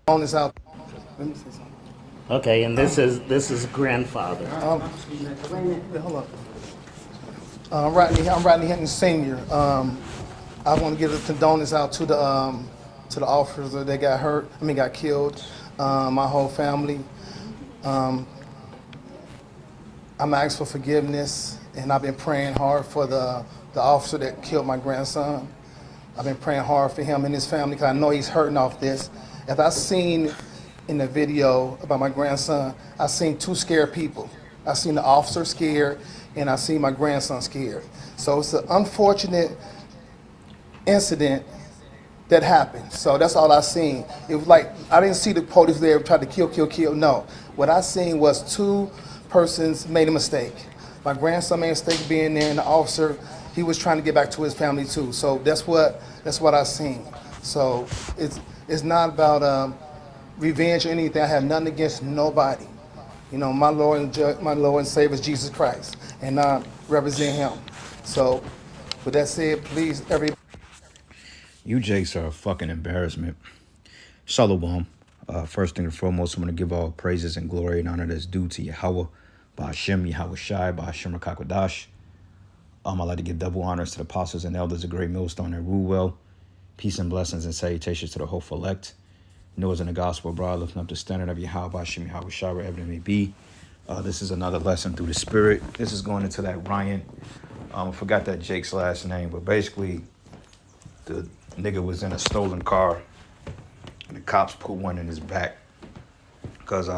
On this out. Let me say something. Okay, and this is grandfather. Wait, hold on. I'm Rodney Hinton Senior. I want to give a condolence out to the officers that got hurt. Got killed. My whole family. I'm asking for forgiveness, and I've been praying hard for the officer that killed my grandson. I've been praying hard for him and his family because I know he's hurting off this. As I seen in the video about my grandson, I seen two scared people. I seen the officer scared, and I seen my grandson scared. So it's an unfortunate incident that happened. So that's all I seen. It was like I didn't see the police there trying to kill. No, what I seen was two persons made a mistake. My grandson made a mistake being there, and the officer, he was trying to get back to his family too. So that's what I seen. So it's not about revenge or anything. I have nothing against nobody. You know, my Lord and Savior is Jesus Christ, and I represent Him. So, with that said, please, everybody. You Jakes are a fucking embarrassment. Shalom. First thing and foremost, I'm going to give all praises and glory and honor that's due to Yahweh, Ba'ashem, Yahweh Shai, Ba'ashem Rakakwadash. I'd like to give double honors to the apostles and elders of Great Millstone and rule well. Peace and blessings and salutations to the hopeful elect. Noah's in the gospel, bro, lifting up the standard of Yahweh, Ba'ashem, Yahweh Shai, wherever it may be. This is another lesson through the Spirit. This is going into that Ryan. I forgot that Jake's last name, but basically, the nigga was in a stolen car, and the cops put one in his back because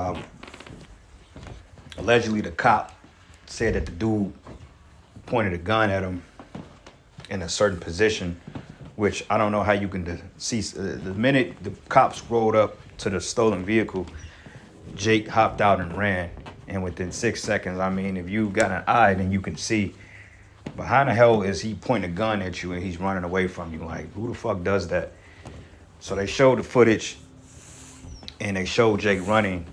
allegedly the cop said that the dude pointed a gun at him in a certain position, which I don't know how you can see. The minute the cops rolled up to the stolen vehicle, Jake hopped out and ran. And within 6 seconds, if you got an eye, then you can see. But how the hell is he pointing a gun at you and he's running away from you? Like, who the fuck does that? So they showed the footage and they showed Jake running,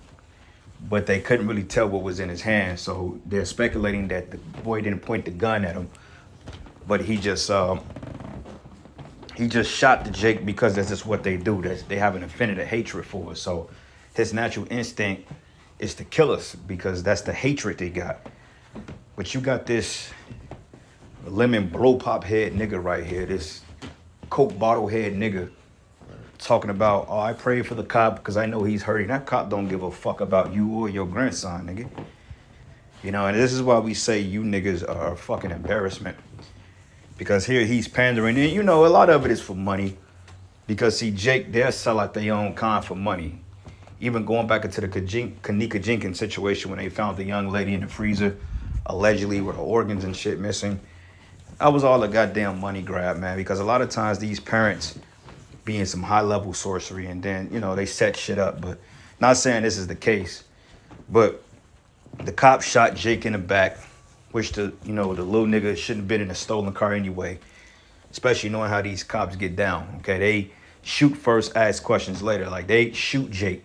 but they couldn't really tell what was in his hand. So they're speculating that the boy didn't point the gun at him, but he just shot the Jake because that's just what they do. They have an infinite hatred for us. So his natural instinct is to kill us because that's the hatred they got. But you got this lemon blow pop head nigga right here, this Coke bottle head nigga talking about, oh, I pray for the cop because I know he's hurting. That cop don't give a fuck about you or your grandson, nigga. You know, and this is why we say you niggas are a fucking embarrassment. Because here he's pandering, and you know, a lot of it is for money. Because see, Jake, they'll sell out their own kind for money. Even going back into the Kanika Jenkins situation when they found the young lady in the freezer, allegedly with her organs and shit missing. That was all a goddamn money grab, man. Because a lot of times these parents be in some high level sorcery and then, you know, they set shit up. But not saying this is the case. But the cop shot Jake in the back, which the little nigga shouldn't have been in a stolen car anyway. Especially knowing how these cops get down. Okay, they shoot first, ask questions later. Like, they shoot Jake.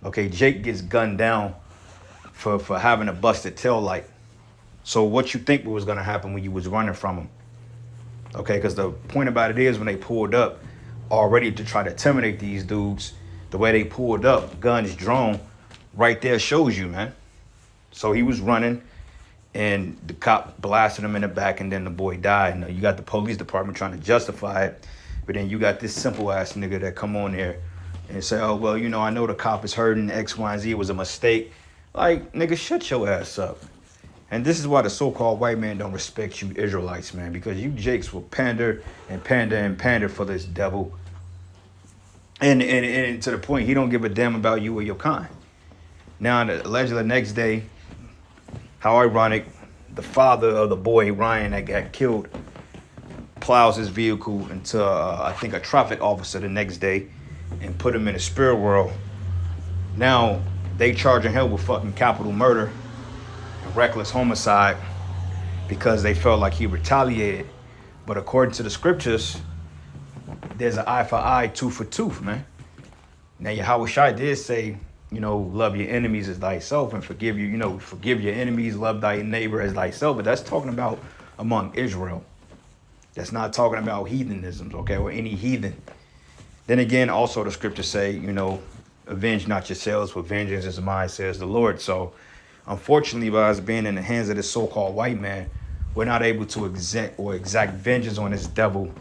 Okay, Jake gets gunned down for having a busted tail light. So what you think was going to happen when you was running from him? Okay, because the point about it is when they pulled up already to try to intimidate these dudes, the way they pulled up, guns drawn, right there shows you, man. So he was running and the cop blasted him in the back and then the boy died. Now, you got the police department trying to justify it, but then you got this simple ass nigga that come on there and say, oh, well, you know, I know the cop is hurting, X, Y, and Z, it was a mistake. Like, nigga, shut your ass up. And this is why the so-called white man don't respect you Israelites, man, because you Jakes will pander and pander and pander for this devil. And to the point, he don't give a damn about you or your kind. Now, allegedly the next day, how ironic, the father of the boy, Ryan, that got killed, plows his vehicle into, I think, a traffic officer the next day and put him in the spirit world. Now, they charging him with fucking capital murder and reckless homicide because they felt like he retaliated. But according to the scriptures, there's an eye for eye, tooth for tooth, man. Now, Yahweh Shai did say, you know, love your enemies as thyself and forgive your enemies, love thy neighbor as thyself. But that's talking about among Israel. That's not talking about heathenisms, okay, or any heathen. Then again, also the scriptures say, you know, avenge not yourselves, for vengeance is mine, says the Lord. So unfortunately, by us being in the hands of this so-called white man, we're not able to exact vengeance on this devil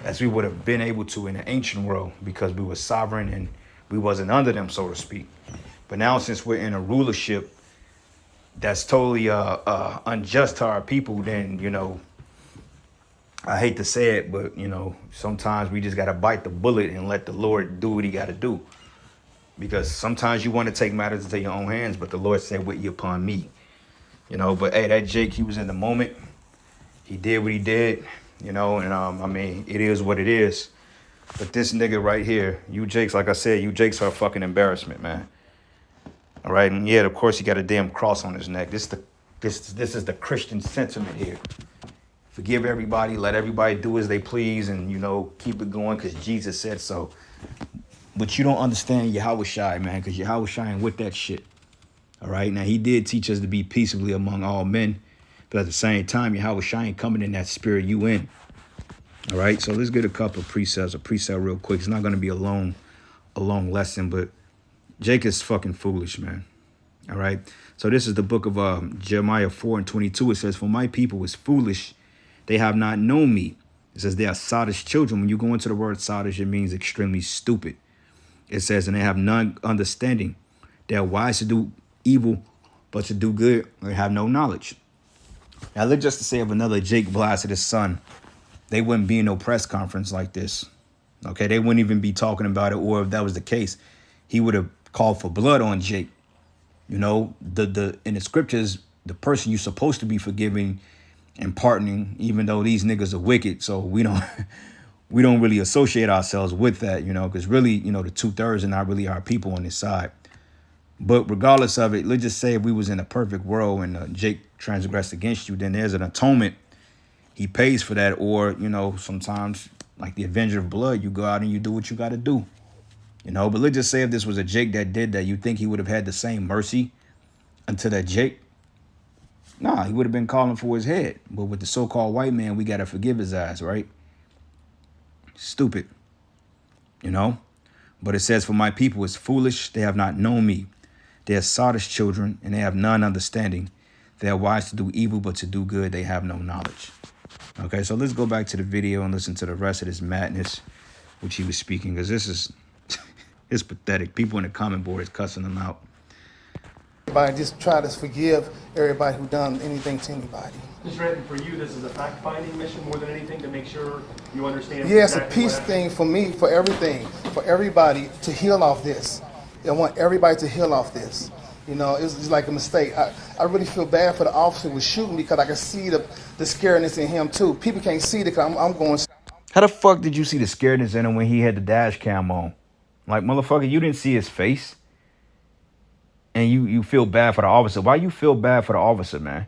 as we would have been able to in the ancient world, because we were sovereign and we wasn't under them, so to speak. But now, since we're in a rulership that's totally unjust to our people, then, you know, I hate to say it, but, you know, sometimes we just got to bite the bullet and let the Lord do what he got to do. Because sometimes you want to take matters into your own hands, but the Lord said, "Wait ye upon me." You know, but hey, that Jake, he was in the moment. He did what he did, you know, and I mean, it is what it is. But this nigga right here, you Jakes, like I said, you Jakes are a fucking embarrassment, man. All right, and yeah, of course he got a damn cross on his neck. This is the Christian sentiment here. Forgive everybody, let everybody do as they please, and, you know, keep it going because Jesus said so. But you don't understand Yahushua, man, because Yahushua ain't with that shit. All right, now he did teach us to be peaceably among all men, but at the same time, Yahushua ain't coming in that spirit you in. All right, so let's get a couple of precepts, a precept real quick. It's not going to be a long lesson, but Jake is fucking foolish, man. All right, so this is the book of Jeremiah 4:22. It says, "For my people is foolish, they have not known me." It says they are sottish children. When you go into the word sottish, it means extremely stupid. It says, "And they have none understanding. They are wise to do evil, but to do good, they have no knowledge." Now, let's just say if another Jake blasted his son, they wouldn't be in no press conference like this. Okay, they wouldn't even be talking about it. Or if that was the case, he would have called for blood on Jake. You know, the in the scriptures, the person you're supposed to be forgiving and pardoning, even though these niggas are wicked. So we don't really associate ourselves with that, you know, because really, you know, the 2/3 are not really our people on this side. But regardless of it, let's just say if we was in a perfect world and Jake transgressed against you, then there's an atonement. He pays for that. Or, you know, sometimes like the Avenger of Blood, you go out and you do what you got to do, you know. But let's just say if this was a Jake that did that, you think he would have had the same mercy unto that Jake? Nah, he would have been calling for his head. But with the so-called white man, we got to forgive his ass, right? Stupid, you know. But it says, "For my people is foolish, they have not known me. They are sottish children, and they have none understanding. They are wise to do evil, but to do good, they have no knowledge." Okay, so let's go back to the video and listen to the rest of this madness, which he was speaking, because this is it's pathetic. People in the comment board is cussing him out. Everybody just try to forgive everybody who done anything to anybody. Mr. Redden, for you, this is a fact-finding mission more than anything to make sure you understand. Yeah, it's exactly a peace thing for me, for everything, for everybody to heal off this. I want everybody to heal off this. You know, it's like a mistake. I really feel bad for the officer who was shooting because I can see the scaredness in him too. People can't see it because I'm going. How the fuck did you see the scaredness in him when he had the dash cam on? Like, motherfucker, you didn't see his face. And you feel bad for the officer. Why you feel bad for the officer, man?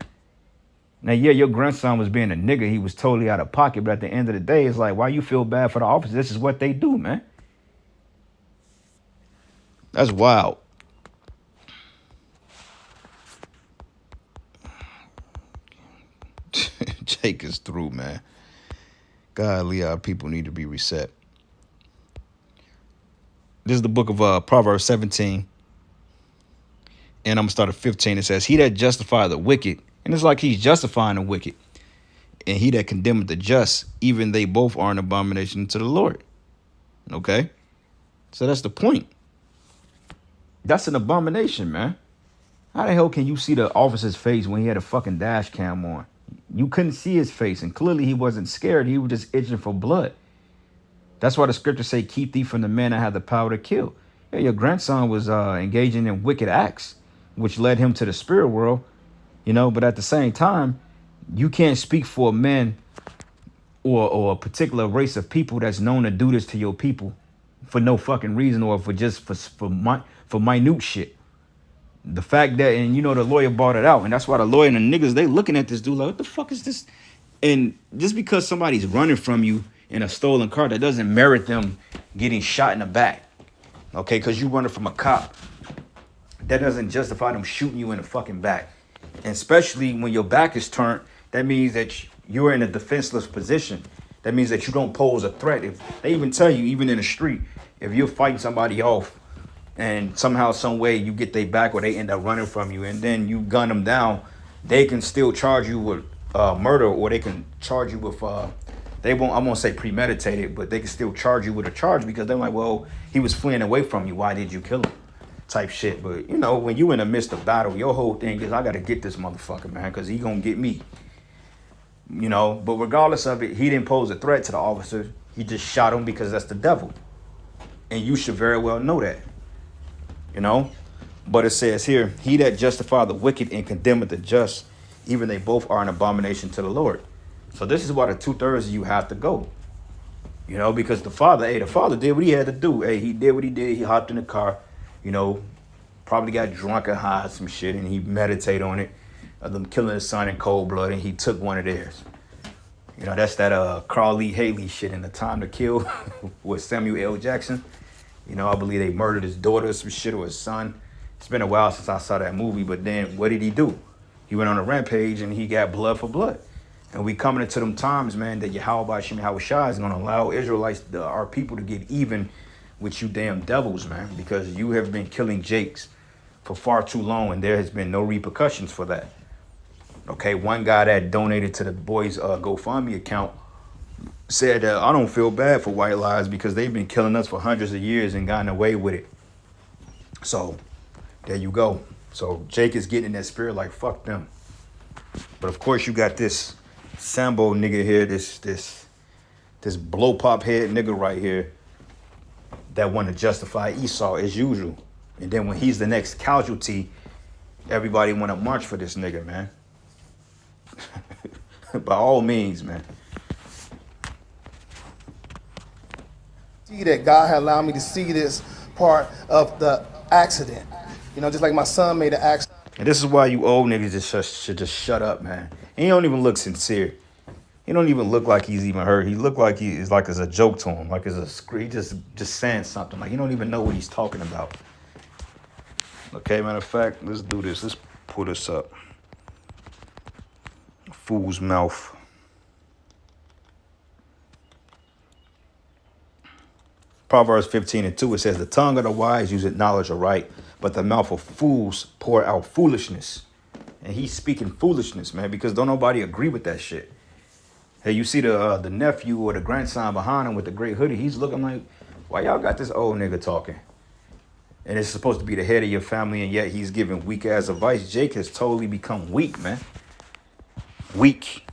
Now, yeah, your grandson was being a nigga. He was totally out of pocket. But at the end of the day, it's like, why you feel bad for the officer? This is what they do, man. That's wild. Jake is through, man. Golly, our people need to be reset. This is the book of Proverbs 17. And I'm going to start at 15. It says, "He that justifieth the wicked," and it's like he's justifying the wicked, "and he that condemneth the just, even they both are an abomination to the Lord." Okay? So that's the point. That's an abomination, man. How the hell can you see the officer's face when he had a fucking dash cam on? You couldn't see his face, and clearly he wasn't scared. He was just itching for blood. That's why the scriptures say, "Keep thee from the men that have the power to kill." Yeah, your grandson was engaging in wicked acts, which led him to the spirit world, you know. But at the same time, you can't speak for a man or a particular race of people that's known to do this to your people for no fucking reason, or for minute shit. The fact that, and you know, the lawyer brought it out, and that's why the lawyer and the niggas, they looking at this dude like, what the fuck is this? And just because somebody's running from you in a stolen car, that doesn't merit them getting shot in the back. Okay, because you running from a cop, that doesn't justify them shooting you in the fucking back. And especially when your back is turned, that means that you're in a defenseless position. That means that you don't pose a threat. If they even tell you, even in the street, if you're fighting somebody off and somehow, some way, you get they back or they end up running from you, and then you gun them down, they can still charge you with murder, or they can charge you with I won't say premeditated, but they can still charge you with a charge because they're like, well, he was fleeing away from you. Why did you kill him? Type shit. But you know, when you in the midst of battle, your whole thing is I gotta get this motherfucker, man, because he gonna get me. You know, but regardless of it, he didn't pose a threat to the officer. He just shot him because that's the devil. And you should very well know that. You know? But it says here, he that justified the wicked and condemneth the just, even they both are an abomination to the Lord. So this is why the 2/3 of you have to go. You know, because the father did what he had to do. Hey, he did what he did. He hopped in the car, you know, probably got drunk and high, some shit, and he meditated on it. Them killing his son in cold blood, and he took one of theirs. You know, that's that Carly Haley shit in The Time to Kill with Samuel L. Jackson. You know, I believe they murdered his daughter, some shit, or his son. It's been a while since I saw that movie, but then what did he do? He went on a rampage and he got blood for blood. And we coming into them times, man, that Yahweh Shem Yahushua is going to allow Israelites, our people, to get even with you damn devils, man, because you have been killing Jakes for far too long, and there has been no repercussions for that. Okay, one guy that donated to the boys' GoFundMe account said that I don't feel bad for white lives because they've been killing us for hundreds of years and gotten away with it. So there you go. So Jake is getting in that spirit like fuck them. But of course you got this Sambo nigga here, this blow pop head nigga right here that want to justify Esau as usual. And then when he's the next casualty, everybody want to march for this nigga, man. By all means, man. See that God had allowed me to see this part of the accident. You know, just like my son made an accident. And this is why you old niggas should just shut up, man. And he don't even look sincere. He don't even look like he's even hurt. He look like he is like it's a joke to him, like it's a he just saying something. Like he don't even know what he's talking about. Okay, matter of fact, let's do this. Let's pull this up. Fool's mouth. Proverbs 15:2, it says, the tongue of the wise useth knowledge aright, but the mouth of fools pour out foolishness. And he's speaking foolishness, man, because don't nobody agree with that shit. Hey, you see the nephew or the grandson behind him with the gray hoodie, he's looking like, why y'all got this old nigga talking? And it's supposed to be the head of your family, and yet he's giving weak ass advice. Jake has totally become weak, man. Weak.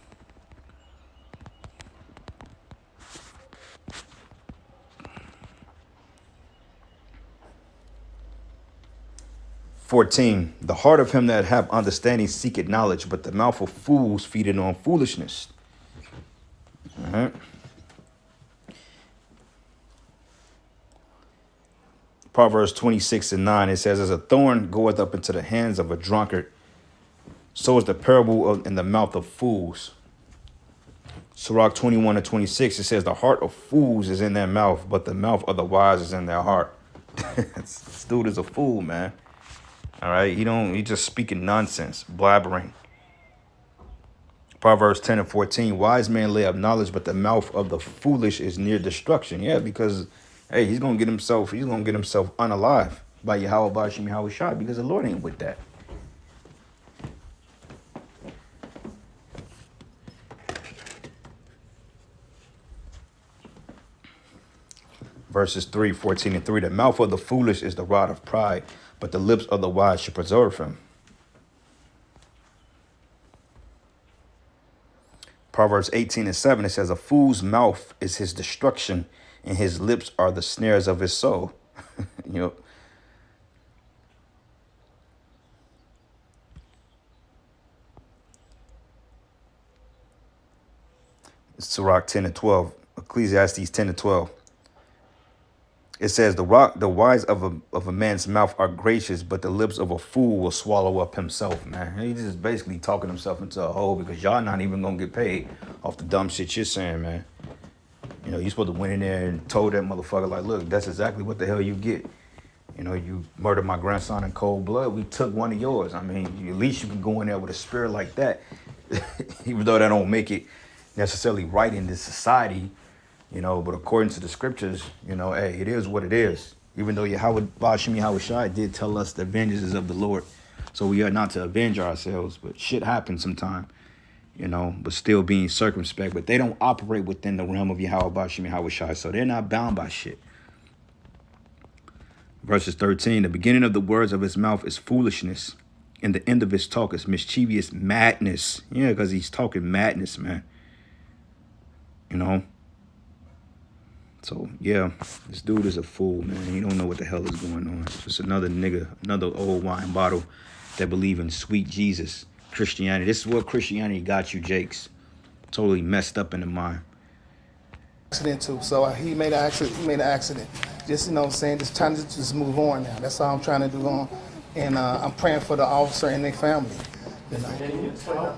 "14. The heart of him that have understanding seeketh knowledge, but the mouth of fools feedeth on foolishness." Proverbs 26:9, it says, as a thorn goeth up into the hands of a drunkard, so is the parable in the mouth of fools. Sirach 21:26, it says, the heart of fools is in their mouth, but the mouth of the wise is in their heart. This dude is a fool, man. All right, he just speaking nonsense, blabbering. Proverbs 10:14, wise men lay up knowledge, but the mouth of the foolish is near destruction. Yeah, because hey, he's gonna get himself unalive by Yahweh Bashim Yahushua, because the Lord ain't with that. Verses 3:14-3, the mouth of the foolish is the rod of pride, but the lips of the wise should preserve him. Proverbs 18:7, it says, a fool's mouth is his destruction, and his lips are the snares of his soul. You know. Sirach 10:12, Ecclesiastes 10:12. It says, the wise of a man's mouth are gracious, but the lips of a fool will swallow up himself, man. He's just basically talking himself into a hole because y'all not even going to get paid off the dumb shit you're saying, man. You know, you're supposed to went in there and told that motherfucker, like, look, that's exactly what the hell you get. You know, you murdered my grandson in cold blood. We took one of yours. I mean, at least you can go in there with a spirit like that, even though that don't make it necessarily right in this society. You know, but according to the scriptures, you know, hey, it is what it is. Even though Yahweh Bashim Yahweh Shai did tell us the vengeance is of the Lord. So we are not to avenge ourselves, but shit happens sometime, you know, but still being circumspect. But they don't operate within the realm of Yahweh Bashim Yahweh Shai, so they're not bound by shit. Verses 13, the beginning of the words of his mouth is foolishness, and the end of his talk is mischievous madness. Yeah, because he's talking madness, man. You know? So, yeah, this dude is a fool, man. He don't know what the hell is going on. Just another nigga, another old wine bottle that believe in sweet Jesus, Christianity. This is what Christianity got you, Jakes. Totally messed up in the mind. Accident too. So he made an accident. Just, you know what I'm saying, just trying to just move on now. That's all I'm trying to do on. And I'm praying for the officer and their family. You know.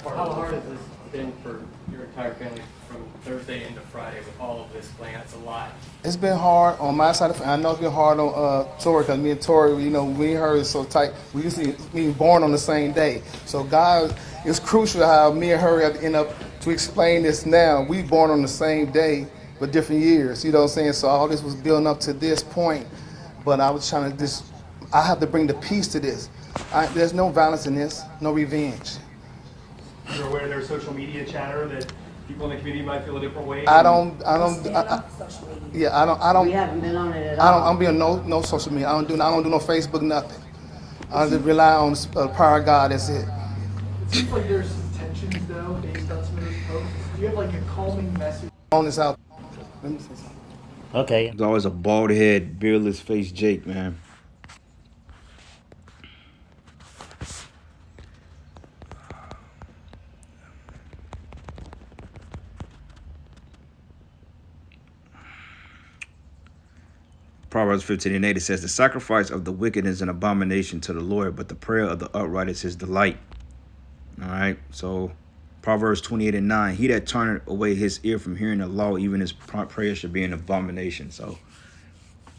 How hard has this been for your entire family from Thursday into Friday with all of this playing? That's a lot. It's been hard on my side. I know it's been hard on Tori, because me and Tori, you know, we and her is so tight. We used to be born on the same day. So God, it's crucial how me and her have to end up to explain this now. We born on the same day, but different years. You know what I'm saying? So all this was building up to this point. But I was trying to I have to bring the peace to this. There's no violence in this, no revenge. You're aware there's social media chatter that people in the community might feel a different way? We haven't been on it at all. I'm being no social media. I don't do no Facebook, nothing. I just rely on the power of God. That's it. It seems like there's some tensions though, based on some of those posts. Do you have like a calming message? On this out. Let me say something. Okay. There's always a bald head, beardless face Jake, man. Proverbs 15:8, it says, the sacrifice of the wicked is an abomination to the Lord, but the prayer of the upright is his delight. All right. So Proverbs 28:9, he that turneth away his ear from hearing the law, even his prayer should be an abomination. So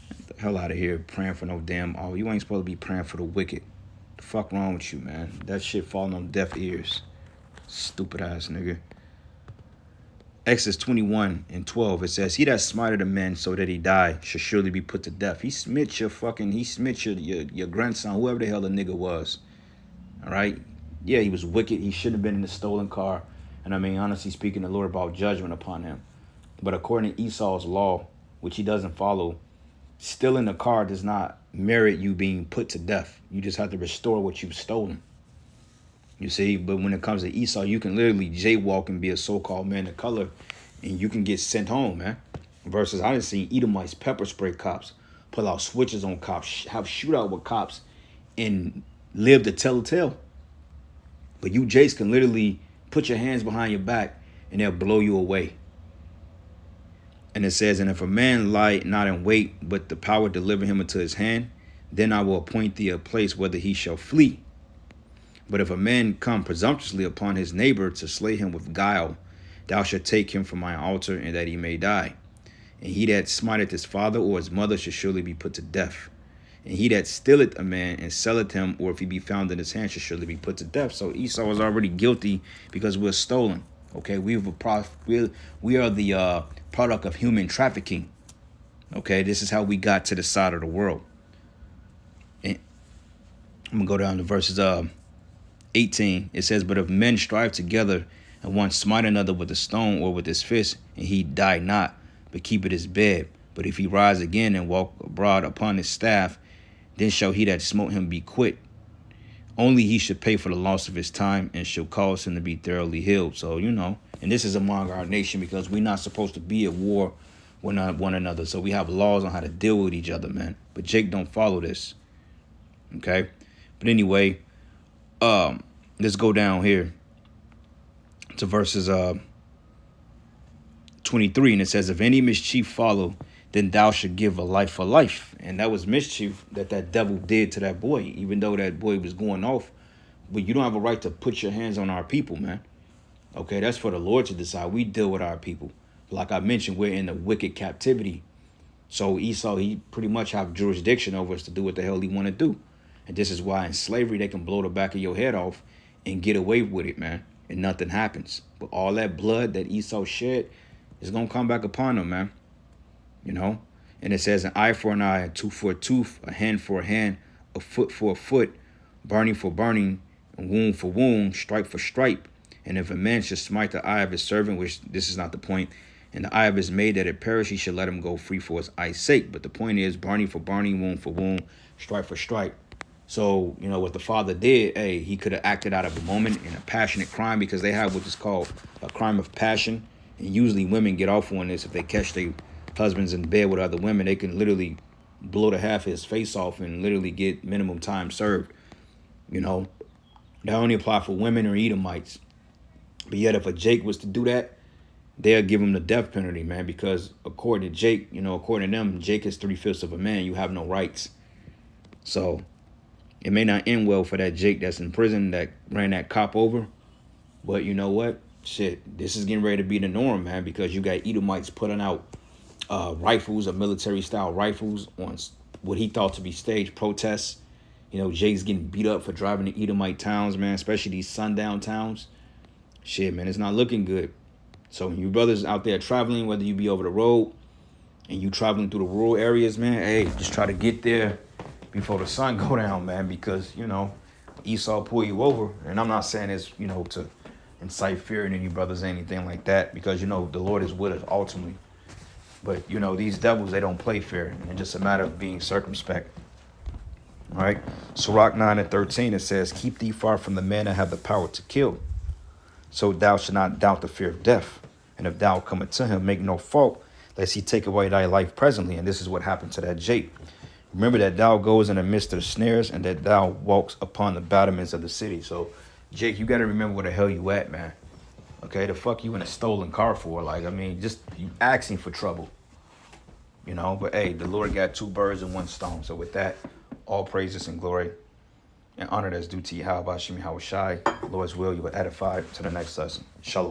get the hell out of here praying for no damn all. You ain't supposed to be praying for the wicked. The fuck wrong with you, man? That shit falling on deaf ears. Stupid ass nigga. Exodus 21:12, it says, he that smited a man so that he die should surely be put to death. He smit your grandson, whoever the hell the nigga was. All right. Yeah, he was wicked. He shouldn't have been in the stolen car. And I mean, honestly speaking, the Lord brought judgment upon him. But according to Esau's law, which he doesn't follow, stealing the car does not merit you being put to death. You just have to restore what you've stolen. You see, but when it comes to Esau, you can literally jaywalk and be a so-called man of color, and you can get sent home, man. Versus, I done seen Edomites pepper spray cops, pull out switches on cops, have shootout with cops, and live to tell the tale. But you, Jace, can literally put your hands behind your back, and they'll blow you away. And it says, and if a man lie not in wait, but the power deliver him into his hand, then I will appoint thee a place whither he shall flee. But if a man come presumptuously upon his neighbor to slay him with guile, thou shalt take him from my altar, and that he may die. And he that smiteth his father or his mother shall surely be put to death. And he that stealeth a man and selleth him, or if he be found in his hand, shall surely be put to death. So Esau is already guilty because we're stolen. Okay, we are the product of human trafficking. Okay, this is how we got to the side of the world. And I'm gonna go down to verses 18, it says, but if men strive together, and one smite another with a stone or with his fist, and he die not, but keepeth his bed, but if he rise again and walk abroad upon his staff, then shall he that smote him be quit. Only he should pay for the loss of his time, and shall cause him to be thoroughly healed. So, you know, and this is among our nation, because we're not supposed to be at war with one another. So we have laws on how to deal with each other, man. But Jake don't follow this. Okay? But anyway, let's go down here to verses 23, and it says, if any mischief follow, then thou should give a life for life. And that was mischief that devil did to that boy, even though that boy was going off. But you don't have a right to put your hands on our people, man. Okay, that's for the Lord to decide. We deal with our people. Like I mentioned, we're in a wicked captivity. So Esau, he pretty much have jurisdiction over us to do what the hell he want to do. And this is why in slavery, they can blow the back of your head off and get away with it, man. And nothing happens. But all that blood that Esau shed is going to come back upon him, man. You know? And it says, an eye for an eye, a tooth for a tooth, a hand for a hand, a foot for a foot, burning for burning, and wound for wound, stripe for stripe. And if a man should smite the eye of his servant, which this is not the point, and the eye of his maid that it perish, he should let him go free for his eye's sake. But the point is, burning for burning, wound for wound, stripe for stripe. So, you know, what the father did, hey, he could have acted out of a moment in a passionate crime, because they have what is called a crime of passion. And usually women get off on this if they catch their husbands in bed with other women. They can literally blow the half of his face off and literally get minimum time served. You know, that only apply for women or Edomites. But yet if a Jake was to do that, they'll give him the death penalty, man, because according to Jake, you know, according to them, Jake is 3/5 of a man. You have no rights. So it may not end well for that Jake that's in prison that ran that cop over. But you know what? Shit, this is getting ready to be the norm, man, because you got Edomites putting out rifles or military-style rifles on what he thought to be staged protests. You know, Jake's getting beat up for driving to Edomite towns, man, especially these sundown towns. Shit, man, it's not looking good. So when you brothers out there traveling, whether you be over the road and you traveling through the rural areas, man, hey, just try to get there before the sun go down, man, because, you know, Esau pull you over. And I'm not saying it's, you know, to incite fear in any brothers or anything like that, because, you know, the Lord is with us ultimately. But, you know, these devils, they don't play fair. And it's just a matter of being circumspect. All right. Sirach 9:13, it says, keep thee far from the men that have the power to kill. So thou shalt not doubt the fear of death. And if thou comest to him, make no fault, lest he take away thy life presently. And this is what happened to that Jake. Remember that thou goes in the midst of the snares, and that thou walks upon the battlements of the city. So, Jake, you got to remember where the hell you at, man. Okay, the fuck you in a stolen car for? Like, I mean, just you asking for trouble. You know, but hey, the Lord got 2 birds and 1 stone. So with that, all praises and glory and honor that's due to Yahweh Shemi Hawashai. Lord's will, you will edify to the next lesson. Shalom.